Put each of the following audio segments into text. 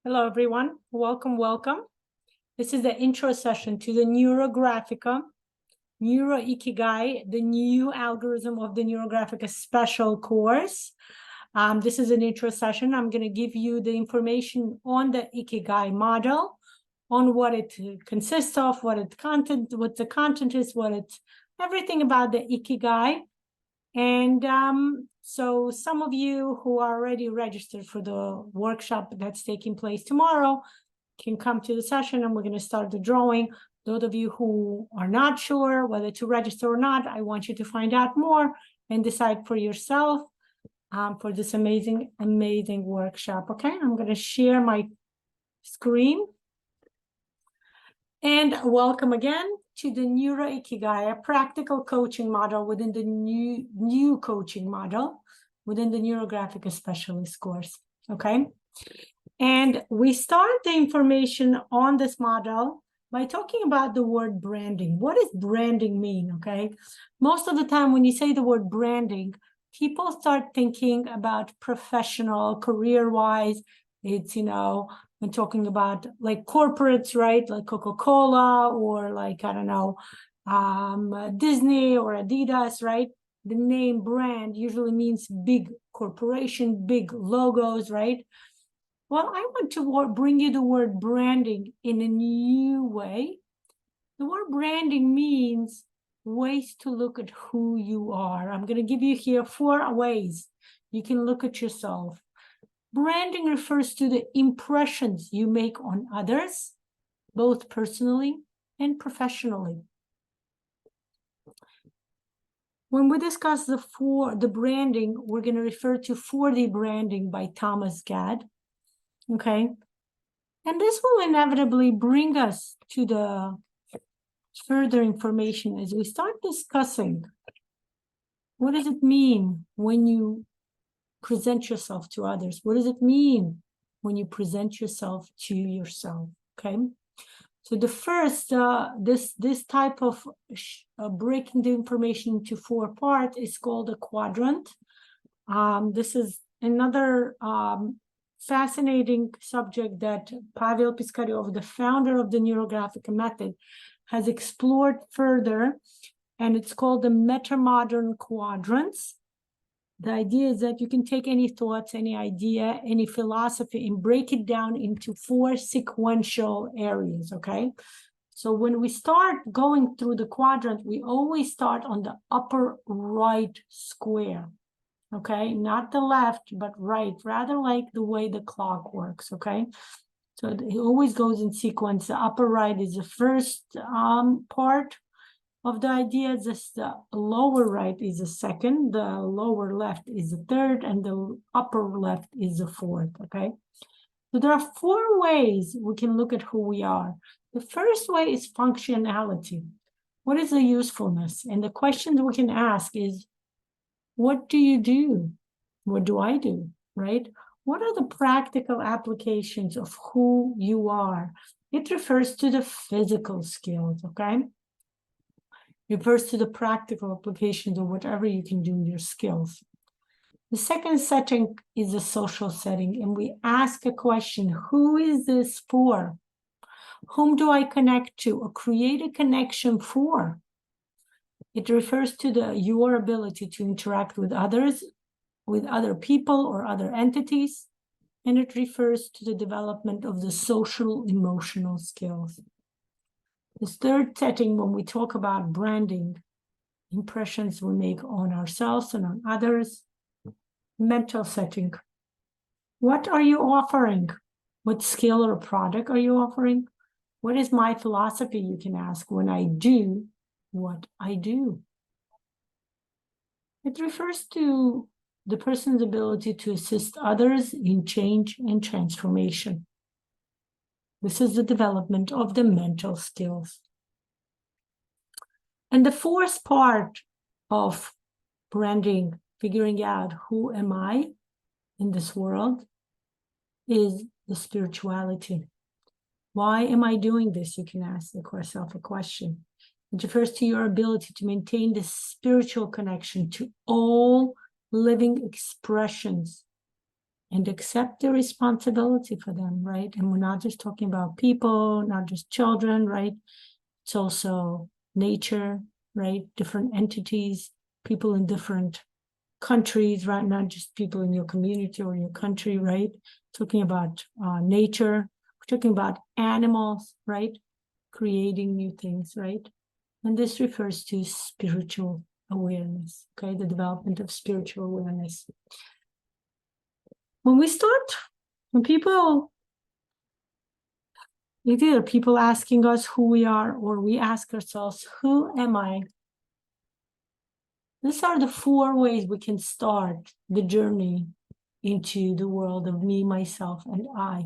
Hello, everyone. Welcome, welcome. This is the intro session to the Neurographica, Neuro-Ikigai, the new algorithm of the Neurographica Special course. This is an intro session. I'm going to give you the information on the Ikigai model, on what it consists of, what the content is, everything about the Ikigai. And so some of you who are already registered for the workshop that's taking place tomorrow can come to the session, and we're going to start the drawing. Those of you who are not sure whether to register or not, I want you to find out more and decide for yourself for this amazing, amazing workshop. Okay, I'm going to share my screen. And welcome again to the Neuro-Ikigai, a practical coaching model within the new coaching model within the Neurographica Specialist course, okay? And we start the information on this model by talking about the word branding. What does branding mean, okay? Most of the time when you say the word branding, people start thinking about professional, career-wise. It's, when talking about like corporates, right? Like Coca-Cola or like, I don't know, Disney or Adidas, right? The name brand usually means big corporation, big logos, right? Well, I want to bring you the word branding in a new way. The word branding means ways to look at who you are. I'm going to give you here 4 ways you can look at yourself. Branding refers to the impressions you make on others, both personally and professionally. When we discuss the branding, we're going to refer to 4D branding by Thomas Gad. Okay. And this will inevitably bring us to the further information as we start discussing what does it mean when you present yourself to others? What does it mean when you present yourself to yourself? Okay. So the first, this type of breaking the information into 4 parts is called a quadrant. This is another fascinating subject that Pavel Piskaryov, the founder of the Neurographic method, has explored further, and it's called the Metamodern quadrants. The idea is that you can take any thoughts, any idea, any philosophy, and break it down into 4 sequential areas, okay? So when we start going through the quadrant, we always start on the upper right square, okay? Not the left, but right, rather like the way the clock works, okay? So it always goes in sequence. The upper right is the first part of the idea. The lower right is the second, the lower left is the third, and the upper left is the fourth, okay? So there are 4 ways we can look at who we are. The first way is functionality. What is the usefulness? And the questions we can ask is, what do you do? What do I do, right? What are the practical applications of who you are? It refers to the physical skills, okay? Refers to the practical applications of whatever you can do, your skills. The second setting is a social setting, and we ask a question: who is this for? Whom do I connect to or create a connection for? It refers to your ability to interact with others, with other people or other entities, and it refers to the development of the social emotional skills. This third setting, when we talk about branding, impressions we make on ourselves and on others, mental setting. What are you offering? What skill or product are you offering? What is my philosophy, you can ask, when I do what I do? It refers to the person's ability to assist others in change and transformation. This is the development of the mental skills. And the 4th part of branding, figuring out who am I in this world, is the spirituality. Why am I doing this? You can ask yourself a question. It refers to your ability to maintain this spiritual connection to all living expressions and accept the responsibility for them, right? And we're not just talking about people, not just children, right? It's also nature, right? Different entities, people in different countries, right? Not just people in your community or your country, right? Talking about nature, we're talking about animals, right? Creating new things, right? And this refers to spiritual awareness, okay? The development of spiritual awareness. When either people asking us who we are, or we ask ourselves, who am I? These are the 4 ways we can start the journey into the world of me, myself, and I.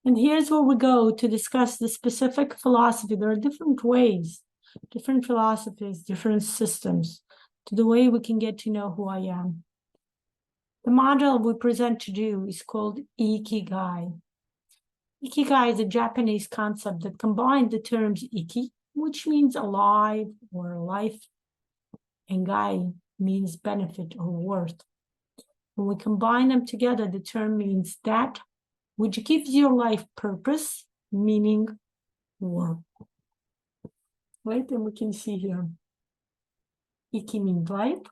And here's where we go to discuss the specific philosophy. There are different ways, different philosophies, different systems to the way we can get to know who I am. The model we present to you is called Ikigai. Ikigai is a Japanese concept that combines the terms iki, which means alive or life, and gai means benefit or worth. When we combine them together, the term means that which gives your life purpose, meaning, work. Right? And we can see here, iki means life,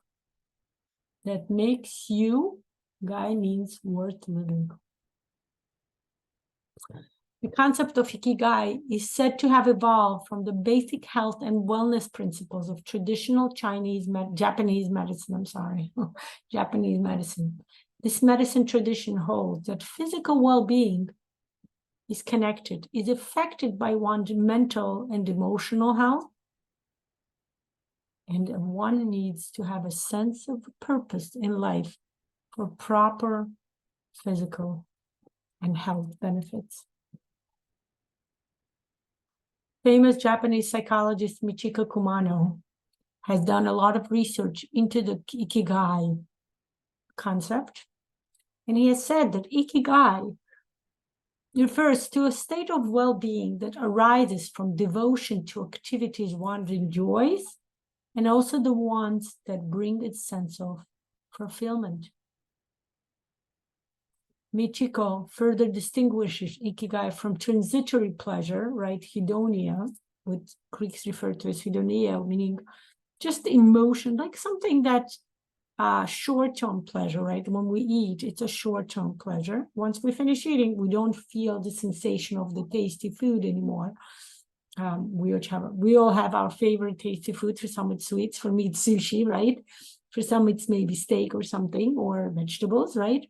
that makes you, gai means worth living. The concept of Ikigai is said to have evolved from the basic health and wellness principles of traditional Japanese medicine. Japanese medicine. This medicine tradition holds that physical well-being is connected, is affected by one's mental and emotional health, and one needs to have a sense of purpose in life for proper physical and health benefits. Famous Japanese psychologist Michiko Kumano has done a lot of research into the Ikigai concept. And he has said that Ikigai refers to a state of well-being that arises from devotion to activities one enjoys, and also the ones that bring a sense of fulfillment. Michiko further distinguishes Ikigai from transitory pleasure, right? Hedonia, what Greeks refer to as hedonia, meaning just emotion, like something that short-term pleasure, right? When we eat, it's a short-term pleasure. Once we finish eating, we don't feel the sensation of the tasty food anymore. We all have our favorite tasty food. For some, it's sweets. For me, it's sushi, right? For some, it's maybe steak or something, or vegetables, right?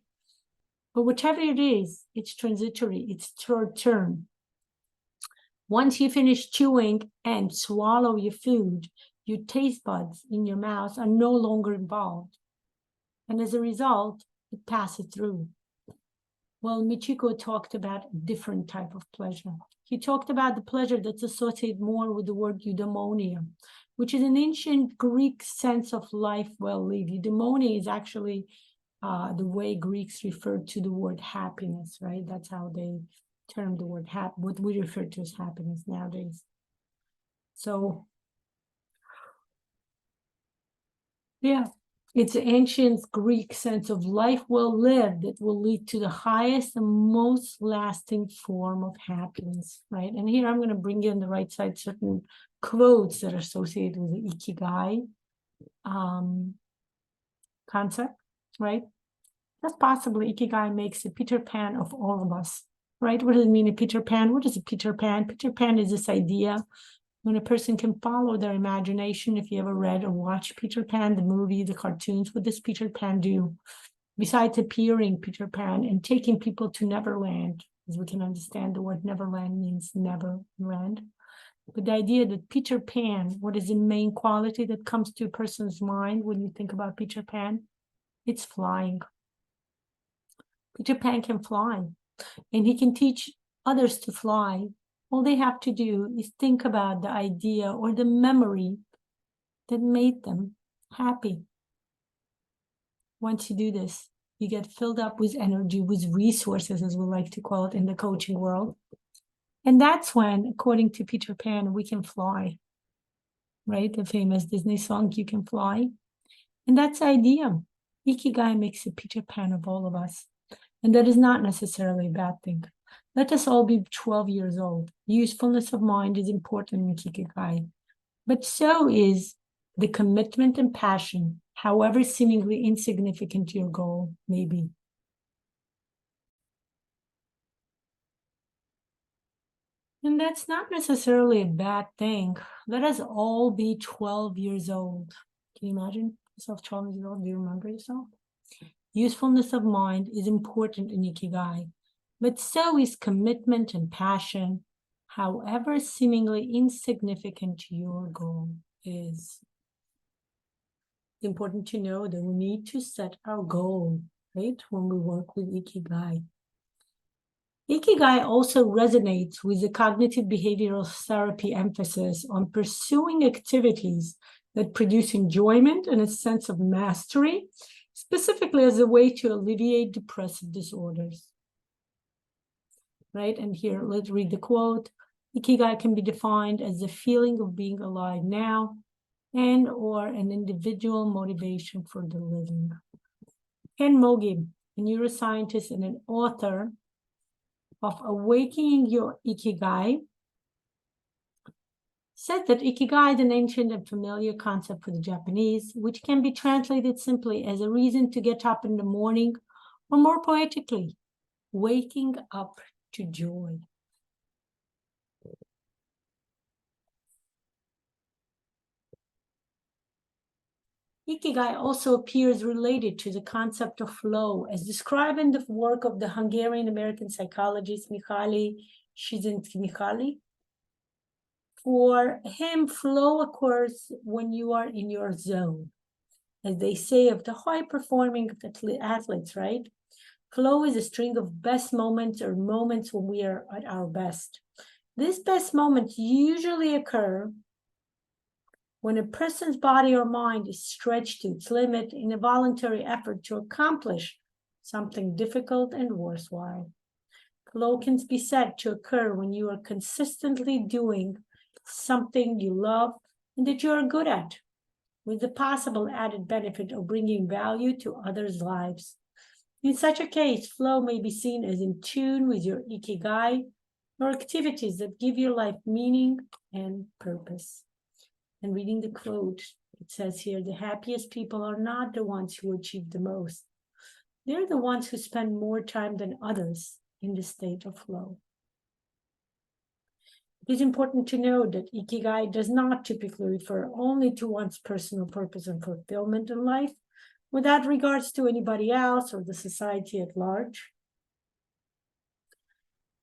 But whatever it is, it's transitory, it's short-term. Once you finish chewing and swallow your food, your taste buds in your mouth are no longer involved. And as a result, it passes through. Well, Michiko talked about a different type of pleasure. He talked about the pleasure that's associated more with the word eudaimonia, which is an ancient Greek sense of life well lived. Eudaimonia is actually the way Greeks referred to the word happiness, right? That's how they termed the word what we refer to as happiness nowadays. So, yeah, it's an ancient Greek sense of life well lived that will lead to the highest and most lasting form of happiness, right? And here I'm going to bring you on the right side certain quotes that are associated with the Ikigai concept, right? That's possibly Ikigai makes a Peter Pan of all of us, right? What does it mean, a Peter Pan? What is a Peter Pan? Peter Pan is this idea when a person can follow their imagination. If you ever read or watched Peter Pan, the movie, the cartoons, what does Peter Pan do? Besides appearing Peter Pan and taking people to Neverland, as we can understand the word Neverland means never land. But the idea that Peter Pan, what is the main quality that comes to a person's mind when you think about Peter Pan? It's flying. Peter Pan can fly, and he can teach others to fly. All they have to do is think about the idea or the memory that made them happy. Once you do this, you get filled up with energy, with resources, as we like to call it in the coaching world. And that's when, according to Peter Pan, we can fly, right? The famous Disney song, You Can Fly. And that's the idea. Ikigai makes a Peter Pan of all of us, and that is not necessarily a bad thing. Let us all be 12 years old. Usefulness of mind is important in Ikigai, but so is the commitment and passion, however seemingly insignificant your goal may be. And that's not necessarily a bad thing. Let us all be 12 years old. Can you imagine yourself 12 years old? Do you remember yourself? Usefulness of mind is important in Ikigai, but so is commitment and passion, however seemingly insignificant your goal is. It's important to know that we need to set our goal, right, when we work with Ikigai. Ikigai also resonates with the cognitive behavioral therapy emphasis on pursuing activities that produce enjoyment and a sense of mastery, specifically as a way to alleviate depressive disorders. Right, and here, let's read the quote. Ikigai can be defined as the feeling of being alive now and or an individual motivation for the living. Ken Mogib, a neuroscientist and an author of Awakening Your Ikigai, said that Ikigai is an ancient and familiar concept for the Japanese, which can be translated simply as a reason to get up in the morning, or more poetically, waking up to joy. Ikigai also appears related to the concept of flow, as described in the work of the Hungarian-American psychologist Mihaly Csikszentmihalyi. For him, flow occurs when you are in your zone. As they say of the high-performing athletes, right? Flow is a string of best moments or moments when we are at our best. These best moments usually occur when a person's body or mind is stretched to its limit in a voluntary effort to accomplish something difficult and worthwhile. Flow can be said to occur when you are consistently doing something you love and that you are good at, with the possible added benefit of bringing value to others' lives. In such a case, flow may be seen as in tune with your Ikigai or activities that give your life meaning and purpose. And reading the quote, it says here, the happiest people are not the ones who achieve the most. They're the ones who spend more time than others in the state of flow. It is important to know that Ikigai does not typically refer only to one's personal purpose and fulfillment in life, without regards to anybody else or the society at large.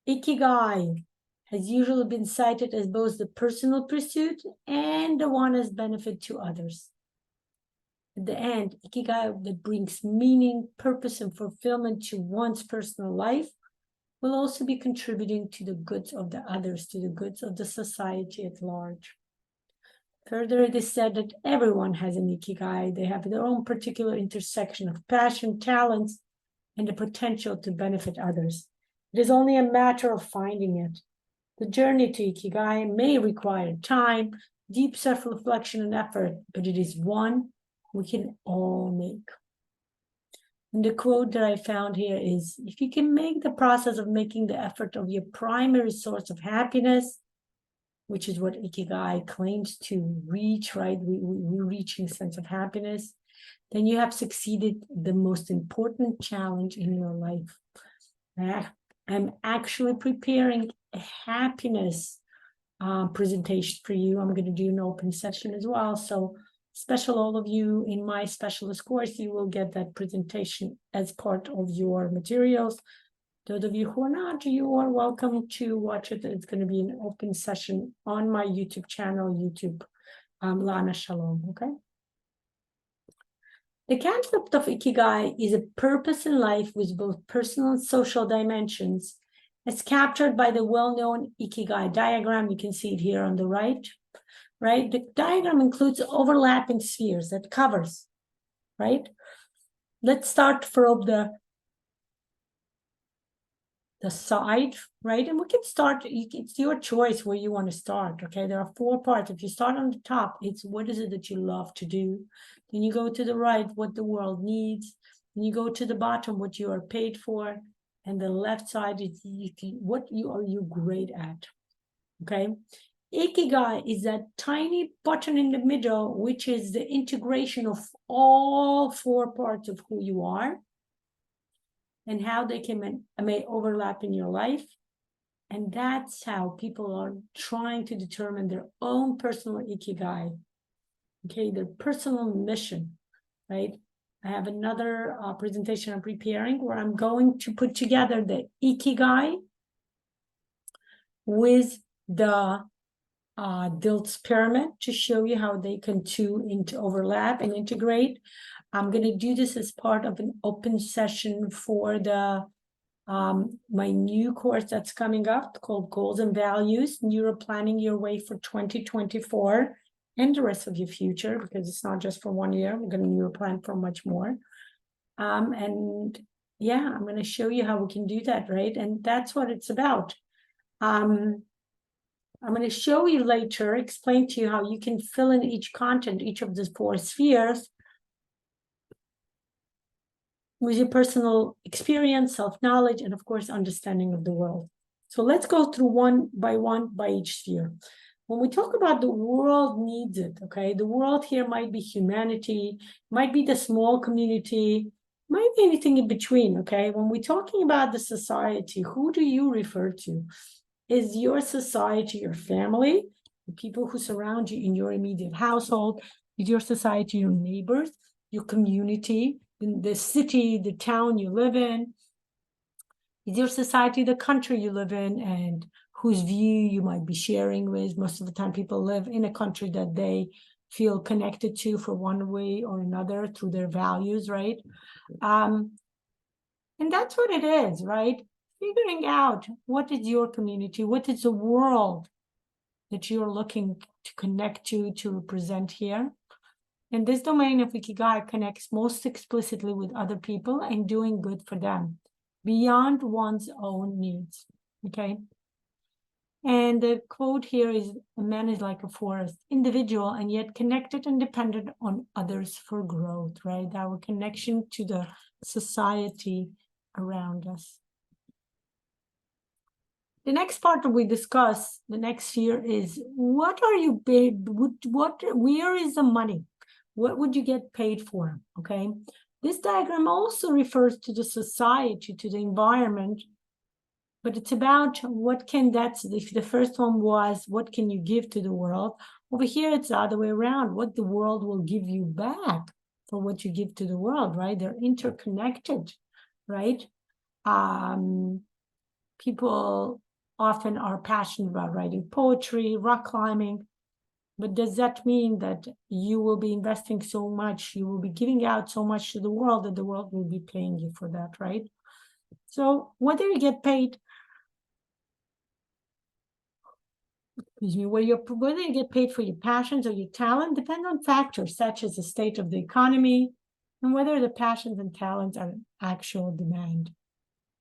Ikigai has usually been cited as both the personal pursuit and the one as benefit to others. At the end, Ikigai that brings meaning, purpose, and fulfillment to one's personal life will also be contributing to the goods of the others, to the goods of the society at large. Further, it is said that everyone has an Ikigai. They have their own particular intersection of passion, talents, and the potential to benefit others. It is only a matter of finding it. The journey to Ikigai may require time, deep self-reflection, and effort, but it is one we can all make. And the quote that I found here is, if you can make the process of making the effort of your primary source of happiness, which is what Ikigai claims to reach, right? We're reaching a sense of happiness, then you have succeeded the most important challenge in your life. I'm actually preparing a happiness presentation for you. I'm going to do an open session as well. So special all of you in my specialist course, you will get that presentation as part of your materials. Those of you who are not, you are welcome to watch it. It's going to be an open session on my YouTube channel, Lana Shalom, okay? The concept of Ikigai is a purpose in life with both personal and social dimensions, as captured by the well-known Ikigai diagram. You can see it here on the right? The diagram includes overlapping spheres that covers, right? Let's start from the the side, right? And we can start, it's your choice where you want to start, okay? There are 4 parts. If you start on the top, it's what is it that you love to do? Then you go to the right, what the world needs. Then you go to the bottom, what you are paid for. And the left side is what are you great at, okay? Ikigai is that tiny button in the middle, which is the integration of all 4 parts of who you are and how they may overlap in your life. And that's how people are trying to determine their own personal Ikigai, okay, their personal mission, right? I have another presentation I'm preparing where I'm going to put together the Ikigai with the Dilt's pyramid to show you how they can overlap and integrate. I'm going to do this as part of an open session for the my new course that's coming up called Goals and Values, Neuroplanning Your Way for 2024 and the rest of your future, because it's not just for 1 year. We're going to neuroplan for much more. And yeah, I'm going to show you how we can do that, right? And that's what it's about. I'm going to show you later, explain to you how you can fill in each content, each of the 4 spheres, with your personal experience, self-knowledge, and of course, understanding of the world. So let's go through one by each sphere. When we talk about the world needs it, okay, the world here might be humanity, might be the small community, might be anything in between, okay? When we're talking about the society, who do you refer to? Is your society your family, the people who surround you in your immediate household? Is your society your neighbors, your community, in the city, the town you live in? Is your society the country you live in and whose view you might be sharing with? Most of the time people live in a country that they feel connected to for one way or another through their values, right? And that's what it is, right? Figuring out what is your community, what is the world that you're looking to connect to represent here. And this domain of Ikigai connects most explicitly with other people and doing good for them beyond one's own needs, okay? And the quote here is, a man is like a forest, individual and yet connected and dependent on others for growth, right? Our connection to the society around us. The next part that we discuss, the next sphere, is what are you paid? Where is the money? What would you get paid for? Okay. This diagram also refers to the society, to the environment, but it's about what can if the first one was what can you give to the world? Over here, it's the other way around. What the world will give you back for what you give to the world, right? They're interconnected, right? People often are passionate about writing poetry, rock climbing, but does that mean that you will be investing so much, you will be giving out so much to the world that the world will be paying you for that, right? So whether you get paid, whether you get paid for your passions or your talent depends on factors such as the state of the economy and whether the passions and talents are in actual demand.